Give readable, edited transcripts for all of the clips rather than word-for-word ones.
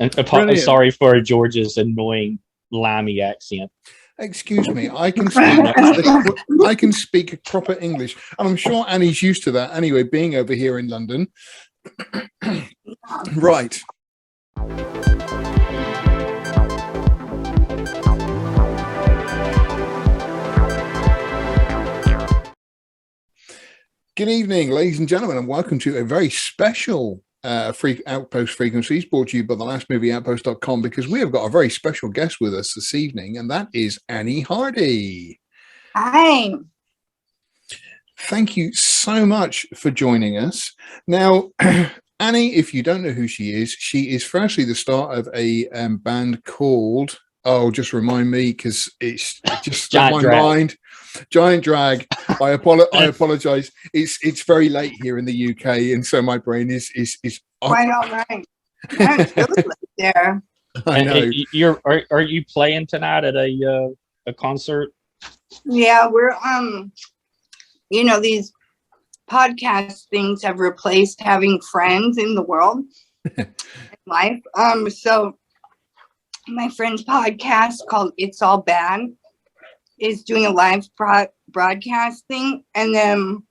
And Brilliant. sorry for George's annoying limey accent. Excuse me, I can speak proper English, and I'm sure Annie's used to that anyway, being over here in London. Right. Good evening, ladies and gentlemen, and welcome to a very special Free Outpost Frequencies brought to you by thelastmovieoutpost.com, because we have got a very special guest with us this evening, and that is Annie Hardy. Hi. Thank you so much for joining us. Now, Annie, if you don't know who she is firstly the star of a band called, oh, just remind me, because it's just Giant my Drag. mind. Giant Drag. I apologize. It's very late here in the UK, and so my brain is Quite all right. I'm still there. I know. Are you playing tonight at a concert? Yeah, we're these podcast things have replaced having friends in the world in life. So my friend's podcast called It's All Bad is doing a live broadcast thing, and then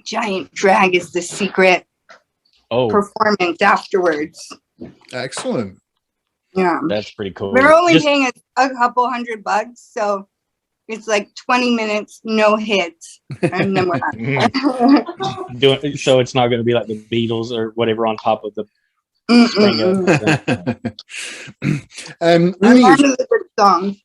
Giant Drag is the secret performance afterwards. Excellent. Yeah, that's pretty cool. They're only paying us a couple $100, so it's like 20 minutes, no hits, and then we're out. So it's not going to be like the Beatles or whatever on top of the spring up.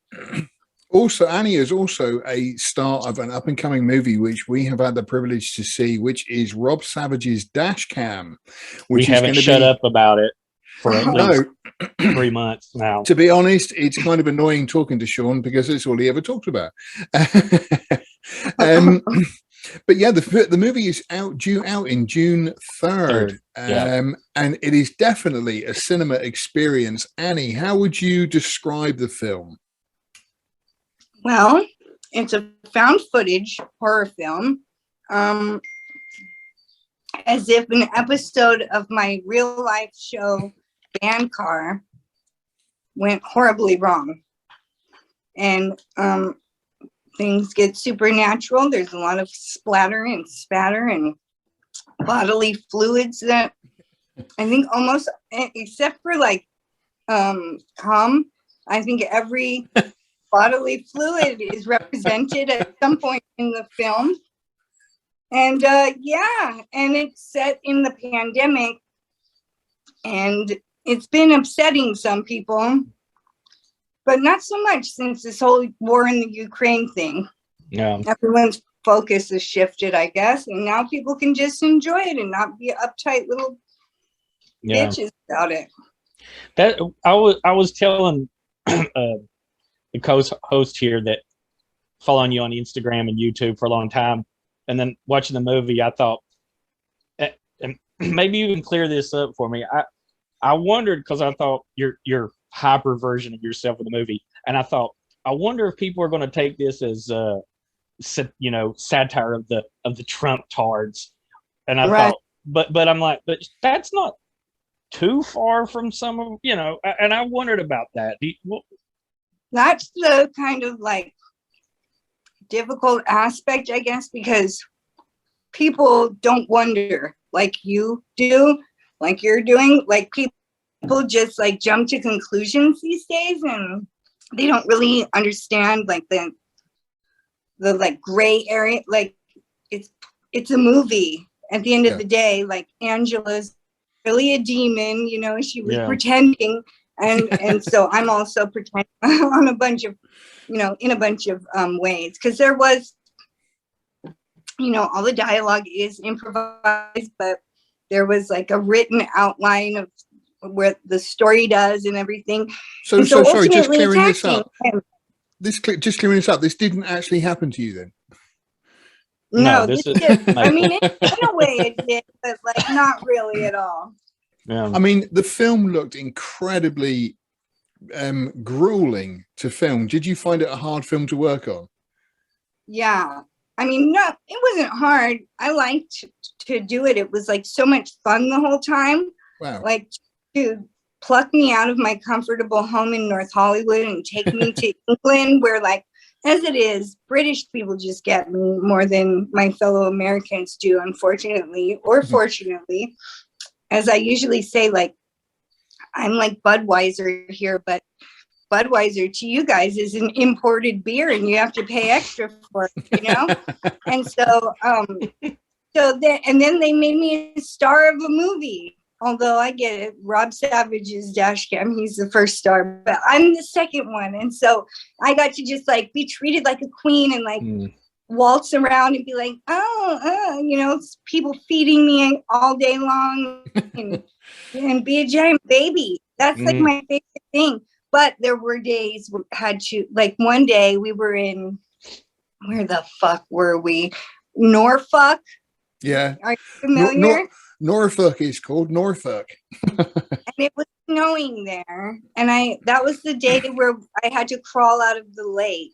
Annie is also a star of an up-and-coming movie which we have had the privilege to see, which is Rob Savage's Dash Cam. Which we haven't shut up about it for at least 3 months now. To be honest, it's kind of annoying talking to Sean because it's all he ever talked about. But yeah, the movie is due out in June 3rd. And it is definitely a cinema experience. Annie, how would you describe the film? Well, it's a found footage horror film, as if an episode of my real life show Band Car went horribly wrong, and things get supernatural. There's a lot of splatter and spatter and bodily fluids that I think almost, except for like cum, I think every bodily fluid is represented at some point in the film. And and it's set in the pandemic, and it's been upsetting some people, but not so much since this whole war in the Ukraine thing. Yeah, everyone's focus has shifted, I guess, and now people can just enjoy it and not be uptight little bitches about it. That I was telling the co-host here that following you on Instagram and YouTube for a long time, and then watching the movie, I thought, and maybe you can clear this up for me. I wondered, because I thought your hyper version of yourself in the movie, and I thought, I wonder if people are going to take this as satire of the Trump tards, and I thought, but I'm like, but that's not too far from some of and I wondered about that. That's the kind of like difficult aspect, I guess, because people don't wonder like you do, like you're doing. Like people just like jump to conclusions these days, and they don't really understand like the like gray area. Like it's a movie at the end of the day. Like Angela's really a demon, she was pretending. And so I'm also pretending on a bunch of, in a bunch of ways, because there was, all the dialogue is improvised, but there was like a written outline of where the story does and everything. So sorry, just clearing this up. Just clearing this up. This didn't actually happen to you then? No, this did. I mean, in a way it did, but like not really at all. Yeah. I mean, the film looked incredibly grueling to film. Did you find it a hard film to work on? Yeah. I mean, no, it wasn't hard. I liked to do it. It was like so much fun the whole time. Wow. Like to pluck me out of my comfortable home in North Hollywood and take me to England, where, like, as it is, British people just get me more than my fellow Americans do, unfortunately, or fortunately. As I usually say, like, I'm like Budweiser here, but Budweiser to you guys is an imported beer and you have to pay extra for it, you know? And so, and then they made me a star of a movie. Although I get it, Rob Savage's dash cam, he's the first star, but I'm the second one. And so I got to just like be treated like a queen and like waltz around and be like, you know, people feeding me all day long and be a giant baby. That's like my favorite thing. But there were days we had to, like, one day we were in, where the fuck were we? Norfolk. Yeah. Are you familiar? Norfolk is called Norfolk. And it was snowing there. And that was the day where I had to crawl out of the lake.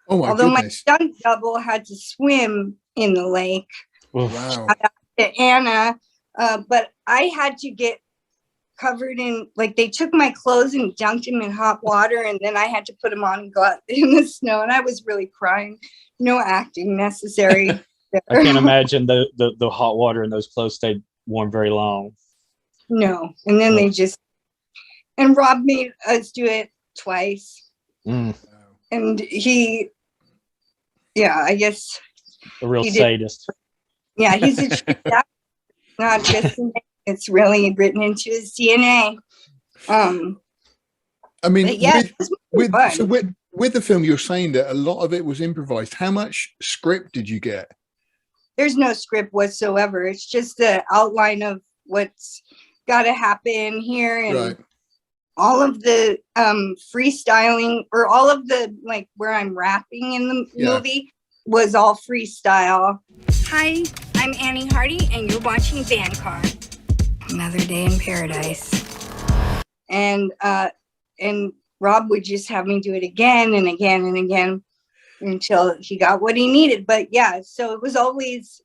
Oh my Although goodness. my stunt double had to swim in the lake. Wow. Shout out to Anna. But I had to get covered in, like, they took my clothes and dunked them in hot water, and then I had to put them on and go out in the snow, and I was really crying. No acting necessary. I can't imagine the hot water in those clothes stayed warm very long. No. And then they just, and Rob made us do it twice. And he, yeah, I guess. A real sadist. Yeah, he's a not just, it's really written into his DNA. I mean, yeah, with the film, you're saying that a lot of it was improvised. How much script did you get? There's no script whatsoever. It's just the outline of what's got to happen here, and all of the freestyling, or all of the, like, where I'm rapping in the movie was all freestyle. Hi, I'm Annie Hardy, and you're watching Vancar. Another day in paradise. And Rob would just have me do it again and again and again until he got what he needed. But yeah, so it was always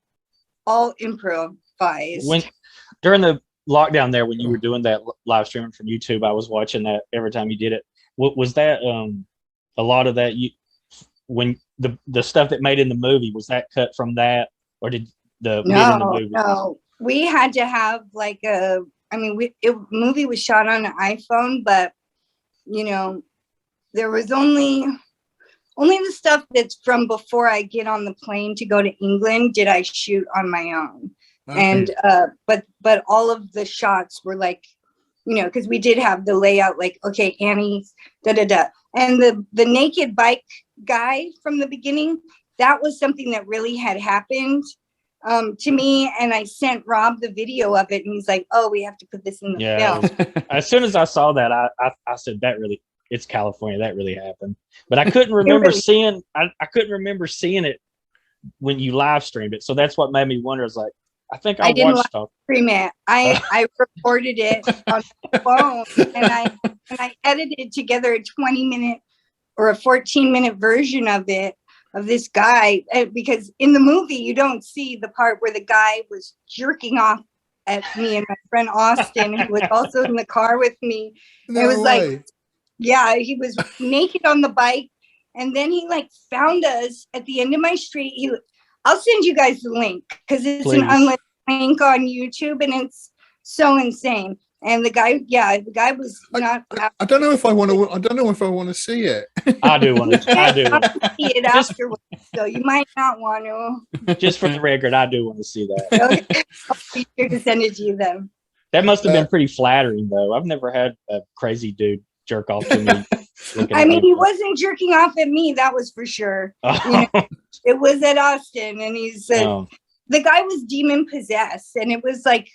all improvised. During the lockdown there, when you were doing that live streaming from YouTube, I was watching that every time you did it. Was that a lot of that, when the stuff that made in the movie, was that cut from that, or did the movie? No, we had to have like movie was shot on an iPhone, but you know, there was only the stuff that's from before I get on the plane to go to England did I shoot on my own. And but all of the shots were like, you know, because we did have the layout, like, okay, Annie's and the naked bike guy from the beginning, that was something that really had happened to me, and I sent Rob the video of it, and he's like, oh, we have to put this in the film. As soon as I saw that, I said, that really, it's California, that really happened. But I couldn't remember seeing it when you live streamed it, so that's what made me wonder. I was like, I think I didn't watched stuff. I recorded it on my phone, and I edited together a 20-minute or a 14-minute version of it, of this guy, because in the movie you don't see the part where the guy was jerking off at me and my friend Austin, who was also in the car with me. No it was way. Like, yeah, he was naked on the bike, and then he like found us at the end of my street. I'll send you guys the link, because it's an unlisted link on YouTube, and it's so insane. And the guy was not. I don't know if I want to. I don't know if I want to see it. I do want to. I do want to see it afterwards, so you might not want to. Just for the record, I do want to see that. Okay. I'll be sure to send it to you then. That must have been pretty flattering, though. I've never had a crazy dude jerk off to me. I mean, he wasn't jerking off at me, that was for sure. You know, it was at Austin, and the guy was demon possessed, and it was like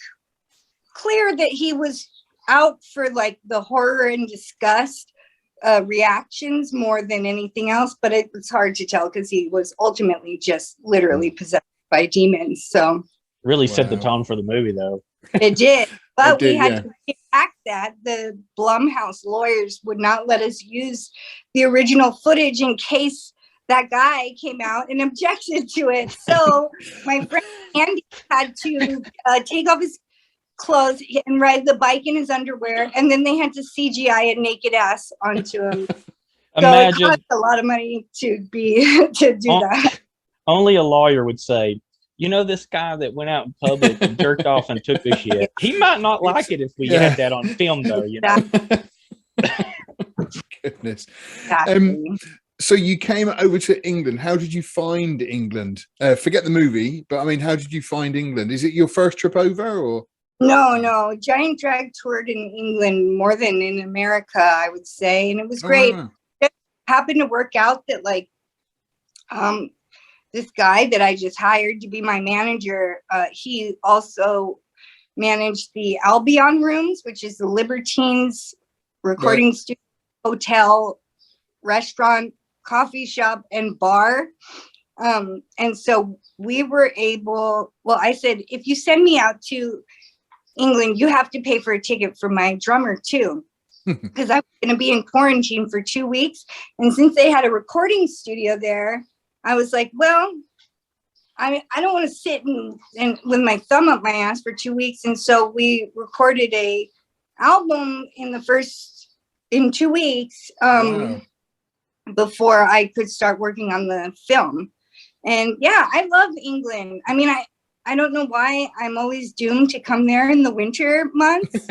clear that he was out for like the horror and disgust reactions more than anything else, but it was hard to tell because he was ultimately just literally possessed by demons. So really set the tone for the movie, though. It did, but we had to get back that the Blumhouse lawyers would not let us use the original footage in case that guy came out and objected to it. So my friend Andy had to take off his clothes and ride the bike in his underwear, and then they had to CGI a naked ass onto him. So it Imagine cost a lot of money to do that. only a lawyer would say, you know, this guy that went out in public and jerked off and took a shit. He might not like it if we had that on film, though. You know. Goodness. Exactly. So you came over to England. How did you find England? Forget the movie, but I mean, how did you find England? Is it your first trip over, or? No. Giant Drag toured in England more than in America, I would say, and it was great. Wow. It happened to work out that like this guy that I just hired to be my manager, he also managed the Albion Rooms, which is the Libertines recording studio, hotel, restaurant, coffee shop, and bar. And so we were able, well, I said, if you send me out to England, you have to pay for a ticket for my drummer too, because I'm going to be in quarantine for 2 weeks. And since they had a recording studio there, I was like, well, I don't want to sit and with my thumb up my ass for 2 weeks. And so we recorded a album in 2 weeks before I could start working on the film. And yeah, I love England. I mean, I don't know why I'm always doomed to come there in the winter months,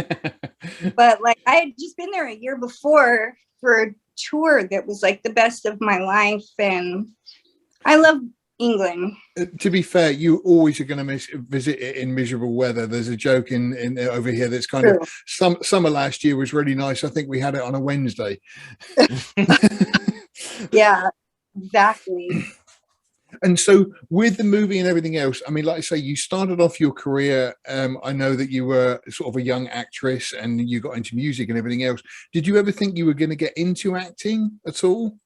but like I had just been there a year before for a tour that was like the best of my life. And I love England. To be fair, you always are going to visit it in miserable weather. There's a joke in over here that's kind True. of summer last year was really nice. I think we had it on a Wednesday. Yeah, exactly. And so with the movie and everything else, I mean, like I say, you started off your career. I know that you were sort of a young actress and you got into music and everything else. Did you ever think you were going to get into acting at all?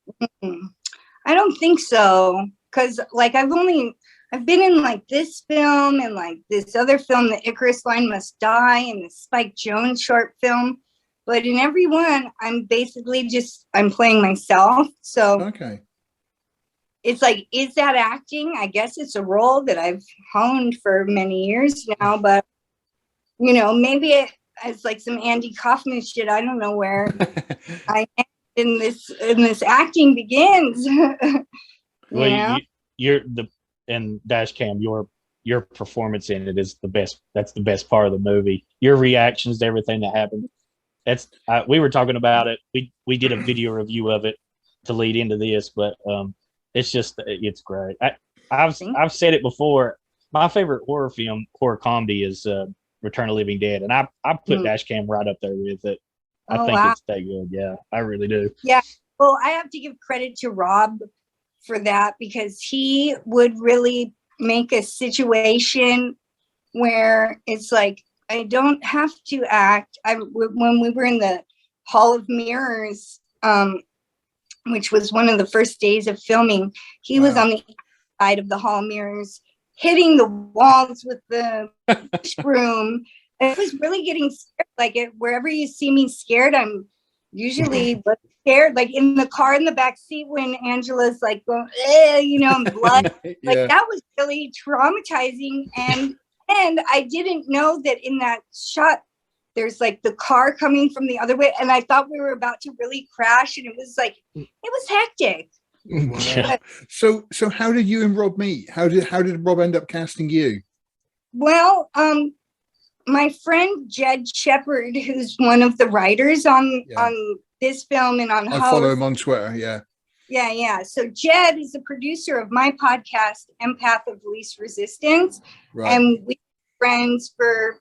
I don't think so. Because like I've been in like this film and like this other film, The Icarus Line Must Die, and the Spike Jonze short film. But in every one, I'm basically I'm playing myself. So okay. It's like, is that acting? I guess it's a role that I've honed for many years now, but you know, maybe it's like some Andy Kaufman shit. I don't know where I am in this acting begins. Well, you're and Dashcam, your performance in it is the best. That's the best part of the movie. Your reactions to everything that happened. That's we were talking about it. We did a video review of it to lead into this, but it's great. I've said it before. My favorite horror comedy is Return of the Living Dead, and I put Dashcam right up there with it. I think it's that good. Yeah, I really do. Yeah. Well, I have to give credit to Rob for that, because he would really make a situation where it's like, I don't have to act. When we were in the Hall of Mirrors, which was one of the first days of filming, he was on the side of the Hall of Mirrors, hitting the walls with the broom. It was really getting scared. Like wherever you see me scared, I'm usually scared. Like in the car in the back seat when Angela's like going, and blood. Like that was really traumatizing. And I didn't know that in that shot there's like the car coming from the other way, and I thought we were about to really crash, and it was hectic. Yeah. So how did you and Rob meet? How did Rob end up casting you? Well, my friend Jed Shepard, who's one of the writers on this film and on I follow him on Twitter. Yeah. So Jed is a producer of my podcast, Empath of Least Resistance, and we've been friends for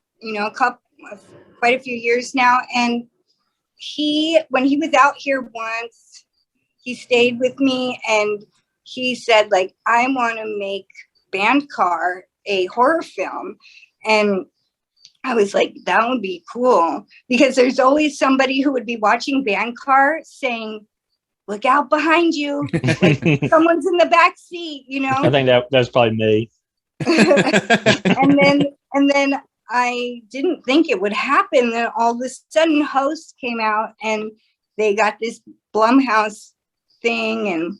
quite a few years now. And when he was out here once, he stayed with me, and he said, like, I want to make Bandcar a horror film. And I was like, that would be cool, because there's always somebody who would be watching Bandcar saying, look out behind you, like someone's in the back seat, I think that's probably me. and then I didn't think it would happen. Then all of a sudden Host came out, and they got this Blumhouse thing, and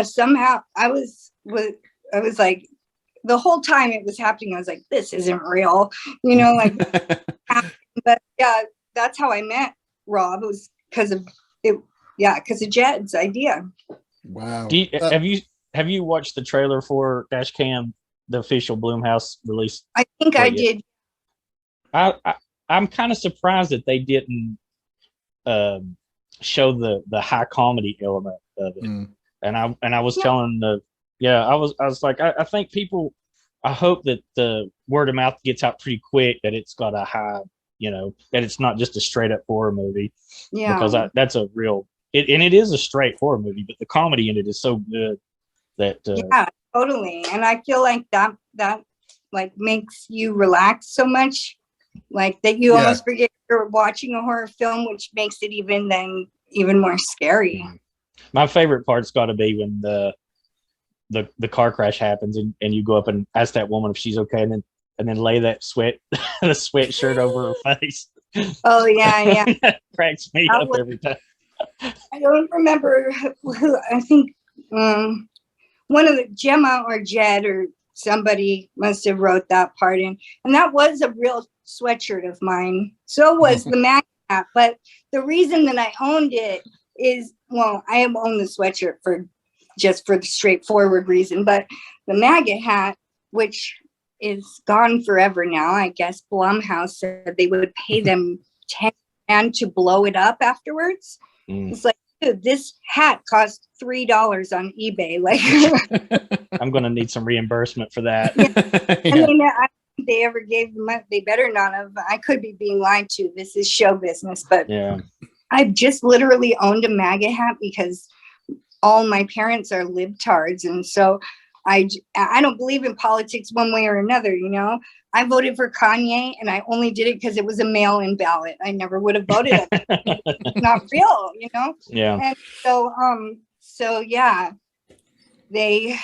somehow I was like, the whole time it was happening, I was like, this isn't real, you know, like, but yeah, that's how I met Rob. It was because of it. Yeah. Because of Jed's idea. Wow. Have you watched the trailer for Dash Cam, the official Blumhouse release? I think I did. I'm kind of surprised that they didn't show the high comedy element of it. And I was telling I was like, I think people, I hope that the word of mouth gets out pretty quick that it's got a high, you know, that it's not just a straight up horror movie. Yeah. Because that's a real, it is a straight horror movie, but the comedy in it is so good that. Yeah, totally. And I feel like that like makes you relax so much, like that you almost forget you're watching a horror film, which makes it even more scary. My favorite part's got to be when the car crash happens and you go up and ask that woman if she's okay, and then lay that the sweatshirt over her face. Oh yeah. That cracks me up every time. I don't remember who. I think one of the Gemma or Jed or somebody must have wrote that part in, and that was a real sweatshirt of mine. So was the Mag hat, but the reason that I owned it is, well, I have owned the sweatshirt for the straightforward reason, but the MAGA hat, which is gone forever now, I guess Blumhouse said they would pay them $10,000 to blow it up afterwards. It's like, dude, this hat cost $3 on eBay. Like, I'm gonna need some reimbursement for that. I mean, I don't think they ever gave them. They better not have. I could be being lied to. This is show business, but I've just literally owned a MAGA hat because all my parents are libtards, and so I don't believe in politics one way or another. You know, I voted for Kanye, and I only did it because it was a mail-in ballot. I never would have voted. It's not real, you know. Yeah. And so yeah, they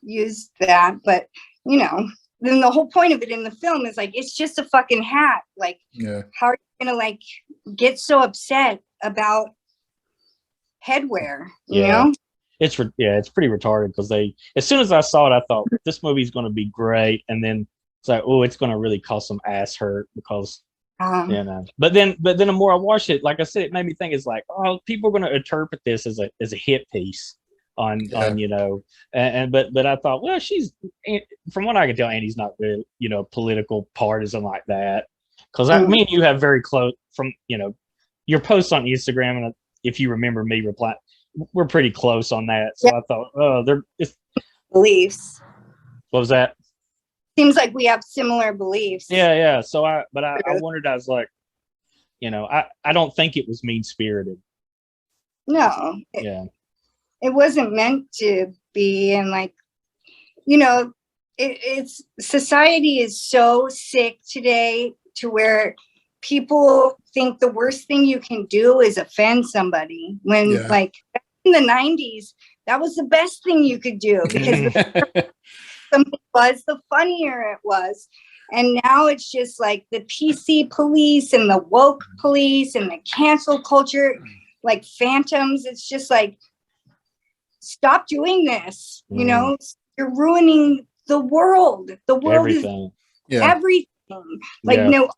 used that, but you know, then the whole point of it in the film is like, it's just a fucking hat. Like, how are you gonna like get so upset about headwear? You know? It's pretty retarded because as soon as I saw it, I thought this movie's going to be great, and then it's like, oh, it's going to really cause some ass hurt because you know. But then the more I watched it, like I said, it made me think it's like, oh, people are going to interpret this as a hit piece on you know, but I thought, well, from what I can tell, Andy's not really, you know, political partisan like that, because me and you have very close from, you know, your posts on Instagram, and if you remember me replying, we're pretty close on that. So I thought, oh, they're beliefs. What was that? Seems like we have similar beliefs. Yeah. So I wondered, I was like, you know, I don't think it was mean spirited. No. It wasn't meant to be. And like, you know, it's society is so sick today to where people think the worst thing you can do is offend somebody, when like in the 90s, that was the best thing you could do, because something was, the funnier it was. And now it's just like the PC police and the woke police and the cancel culture, like phantoms. It's just like, stop doing this. You know, you're ruining the world. The world Everything. is everything. Like no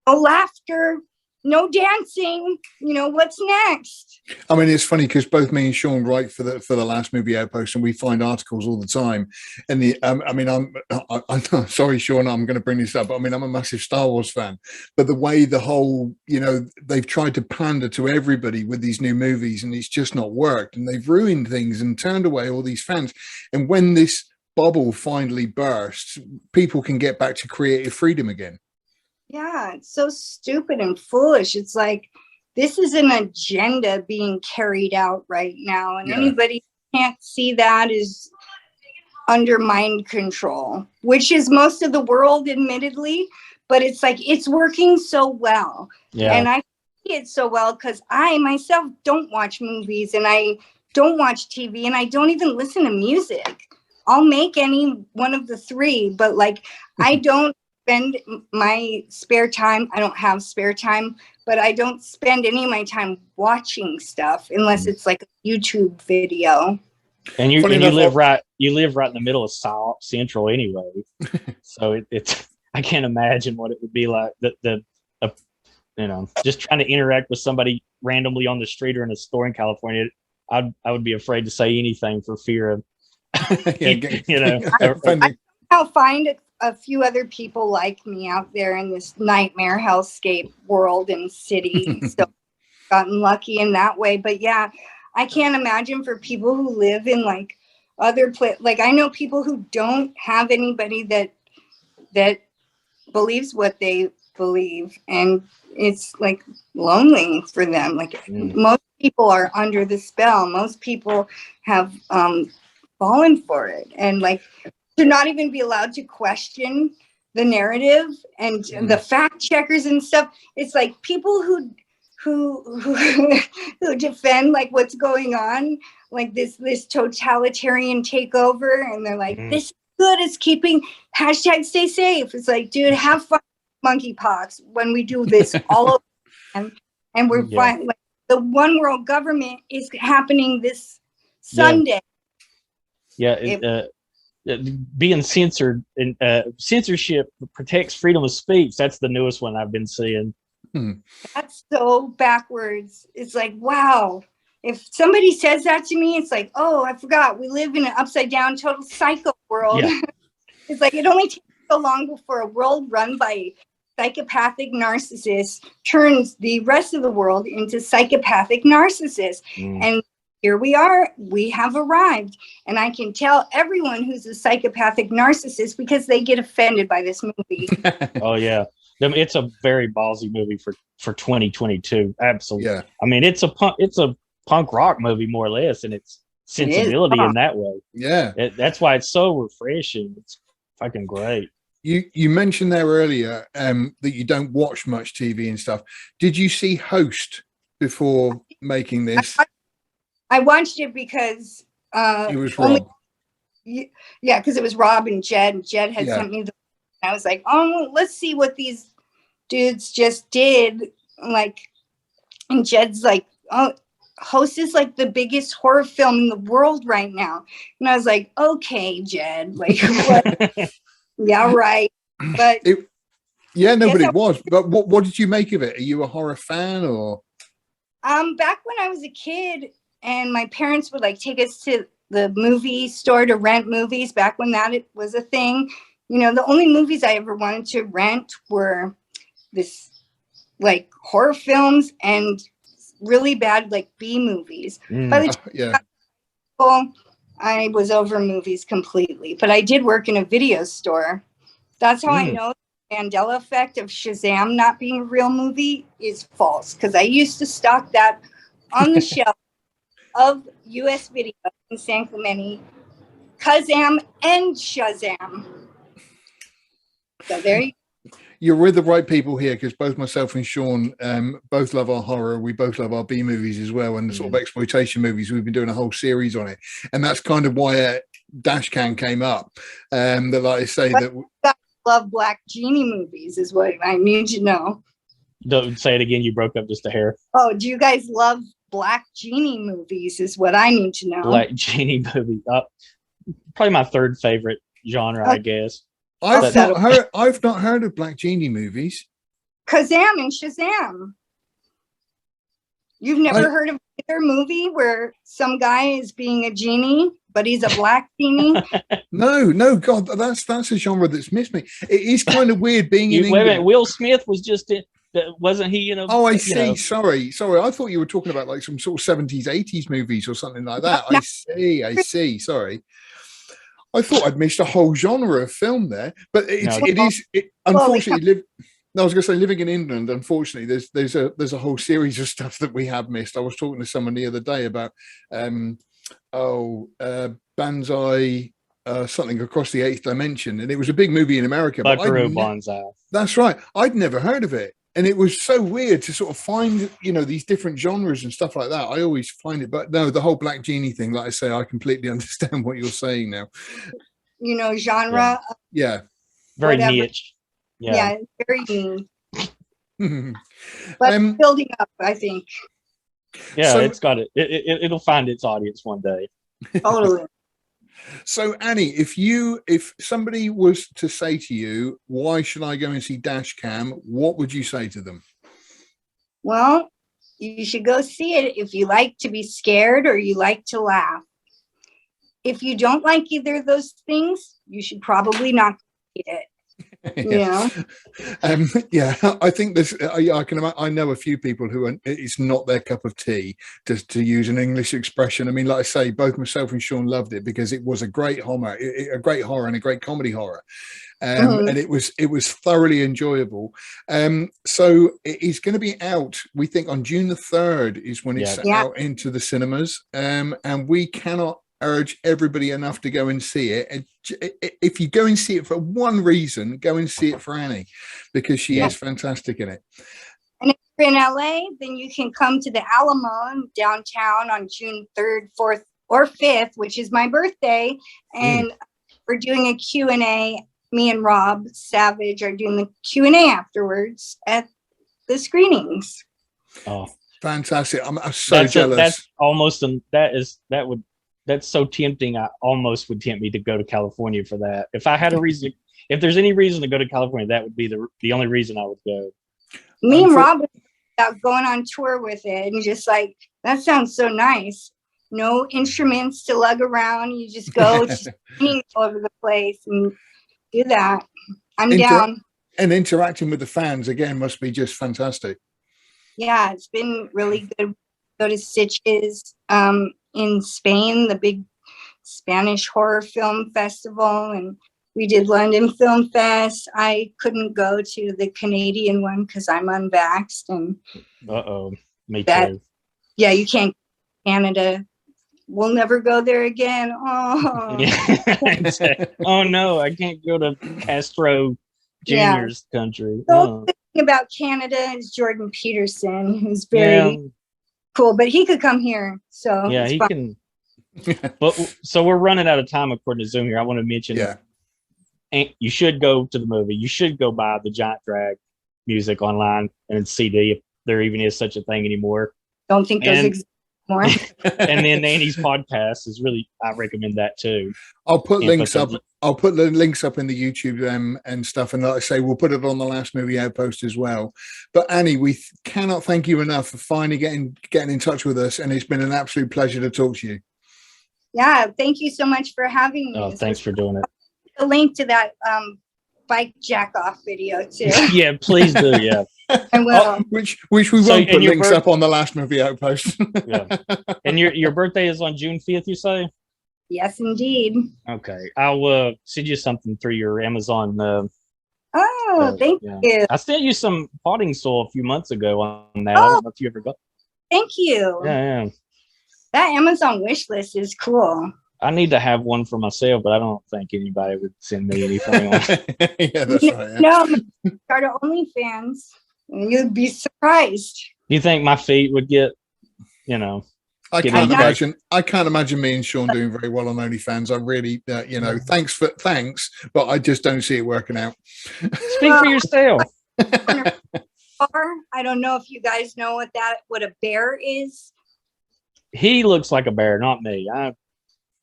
laughter, no dancing. You know, what's next? I mean, it's funny because both me and Sean write for the Last Movie Outpost, and we find articles all the time. And I'm sorry, Sean, I'm going to bring this up. I mean, I'm a massive Star Wars fan, but the way the whole, you know, they've tried to pander to everybody with these new movies, and it's just not worked, and they've ruined things and turned away all these fans. And when this bubble finally bursts, people can get back to creative freedom again. Yeah, it's so stupid and foolish. It's like, this is an agenda being carried out right now, and anybody who can't see that is under mind control, which is most of the world, admittedly, but it's like, it's working so well. And I see it so well because I myself don't watch movies, and I don't watch TV, and I don't even listen to music. I'll make any one of the three, but like, I don't spend my spare time. I don't have spare time, but I don't spend any of my time watching stuff unless it's like a YouTube video. And you Funny and you enough, live right in the middle of South Central anyway. So it's I can't imagine what it would be like just trying to interact with somebody randomly on the street or in a store in California. I would be afraid to say anything for fear of offending. I'll find a few other people like me out there in this nightmare hellscape world and city. So gotten lucky in that way. But yeah, I can't imagine for people who live in like other like I know people who don't have anybody that believes what they believe, and it's like lonely for them. Like most people are under the spell. Most people have fallen for it, and like to not even be allowed to question the narrative and the fact checkers and stuff. It's like people who defend like what's going on, like this totalitarian takeover, and they're like, this is good, it's keeping #stay safe. It's like, dude, have fun, monkeypox, when we do this all over again. And we're fine. Like, the one world government is happening this Sunday. Being censored and censorship protects freedom of speech. That's the newest one I've been seeing. That's so backwards. It's like, wow. If somebody says that to me, it's like, oh, I forgot. We live in an upside down, total psycho world. Yeah. It's like, it only takes so long before a world run by psychopathic narcissists turns the rest of the world into psychopathic narcissists. And here we are, we have arrived. And I can tell everyone who's a psychopathic narcissist because they get offended by this movie. Oh, yeah. It's a very ballsy movie for 2022. Absolutely. Yeah. I mean, it's a punk rock movie, more or less, and its sensibility in that way. Yeah. That's why it's so refreshing. It's fucking great. You mentioned there earlier that you don't watch much TV and stuff. Did you see Host before making this? I watched it because it was Rob. Yeah, because it was Rob and Jed. And Jed had sent me I was like, oh, let's see what these dudes just did. Like, and Jed's like, oh, Host is like the biggest horror film in the world right now. And I was like, okay, Jed, like, what? Yeah, right. But but it was. But what did you make of it? Are you a horror fan or? Back when I was a kid and my parents would like take us to the movie store to rent movies back when that was a thing. You know, the only movies I ever wanted to rent were this like horror films and really bad like B movies. By the time I was over movies completely, but I did work in a video store. That's how I know the Mandela effect of Shazam not being a real movie is false, because I used to stock that on the shelf of US Video in San Clemente, Kazam and Shazam. So there you go. You're with the right people here, because both myself and Sean both love our horror. We both love our B movies as well, and the sort of exploitation movies. We've been doing a whole series on it, and that's kind of why Dashcan came up. That, like I say, that love Black Genie movies is what I need to know. Don't say it again. You broke up just a hair. Oh, do you guys love Black Genie movies? Is what I need to know. Black Genie movie, probably my third favorite genre, I guess. I've not heard of Black Genie movies. Kazam and Shazam. You've never heard of either movie where some guy is being a genie, but he's a black genie? No, God, that's a genre that's missed me. It is kind of weird being in England. Wait a minute, Will Smith was just in. Wasn't he? Oh, I see. Know. Sorry. I thought you were talking about like some sort of 70s, 80s movies or something like that. No. I see. Sorry. I thought I'd missed a whole genre of film there, but unfortunately, I was going to say, living in England, unfortunately, there's a whole series of stuff that we have missed. I was talking to someone the other day about Banzai, something across the eighth dimension, and it was a big movie in America. Buckaroo Banzai. That's right. I'd never heard of it. And it was so weird to sort of find, these different genres and stuff like that. I always find it, but no, the whole Black Genie thing, like I say, I completely understand what you're saying now. Genre. Yeah. Very niche. Yeah, very niche. But building up, I think. Yeah, so, it's got it. It'll find its audience one day. Totally. So Annie, if somebody was to say to you, why should I go and see Dashcam, what would you say to them? Well, you should go see it if you like to be scared or you like to laugh. If you don't like either of those things, you should probably not see it. Yeah. Yeah, I think this. I know a few people who it's not their cup of tea, to use an English expression. I mean, like I say, both myself and Sean loved it because it was a great horror, and a great comedy horror, and it was thoroughly enjoyable. So it's going to be out. We think on June the 3rd is when it's out into the cinemas, and we cannot urge everybody enough to go and see it. If you go and see it for one reason, go and see it for Annie, because she is fantastic in it. And if you're in LA, then you can come to the Alamo downtown on June 3rd, 4th, or 5th, which is my birthday. And we're doing a Q&A. Me and Rob Savage are doing the Q&A afterwards at the screenings. Oh, fantastic. I'm so jealous. That's so tempting. I almost would tempt me to go to California for that. If I had a reason, if there's any reason to go to California, that would be the only reason I would go. Me and Rob about going on tour with it, and just like, that sounds so nice. No instruments to lug around. You just go all over the place and do that. I'm down. And interacting with the fans again must be just fantastic. Yeah, it's been really good. Go to Stitches in Spain, the big Spanish horror film festival, and we did London Film Fest. I couldn't go to the Canadian one because I'm unvaxxed, and me too. Yeah, you can't. Canada, we'll never go there again. Oh, oh no, I can't go to Castro Jr.'s country. So the thing about Canada is Jordan Peterson, who's very cool, but he could come here. So yeah, he can. But so we're running out of time according to Zoom here. I want to mention, and you should go to the movie. You should go buy the Giant Drag music online and CD if there even is such a thing anymore. Don't think those exist more. And then Annie's podcast is I recommend that too. I'll put links up. I'll put the links up in the YouTube and stuff. And like I say, we'll put it on the Last Movie Outpost as well. But Annie, we cannot thank you enough for finally getting in touch with us. And it's been an absolute pleasure to talk to you. Yeah, thank you so much for having me. Oh, thanks for doing it. A link to that bike jack off video too. Yeah, please do. Yeah, I will. Which we won't put links up on the Last Movie Outpost. Yeah. And your birthday is on June 5th, you say? Yes, indeed. Okay, I'll send you something through your Amazon. Thank you. I sent you some potting soil a few months ago on that. I don't know if you ever got. Thank you. Yeah. That Amazon wish list is cool. I need to have one for myself, but I don't think anybody would send me anything on. Yeah, that's right. Yeah. No, start an OnlyFans, and you'd be surprised. Do you think my feet would get, I can't imagine me and Sean doing very well on OnlyFans. I really, thanks, but I just don't see it working out. Speak for yourself. I don't know if you guys know what a bear is. He looks like a bear, not me.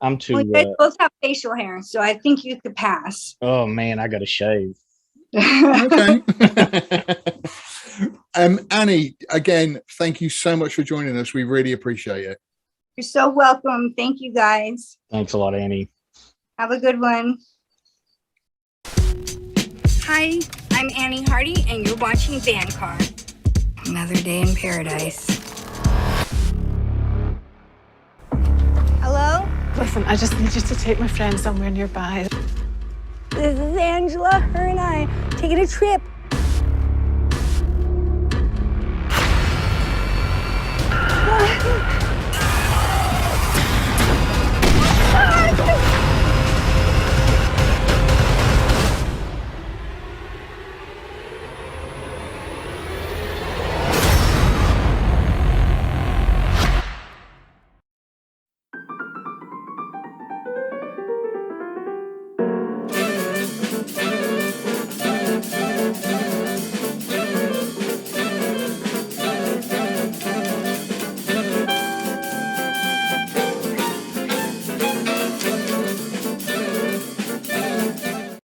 I'm too. You guys both have facial hair, so I think you could pass. Oh man, I got to shave. Okay. Annie, again, thank you so much for joining us. We really appreciate it. You're so welcome. Thank you, guys. Thanks a lot, Annie. Have a good one. Hi, I'm Annie Hardy, and you're watching Vancar. Another day in paradise. Hello? Listen, I just need you to take my friend somewhere nearby. This is Angela. Her and I taking a trip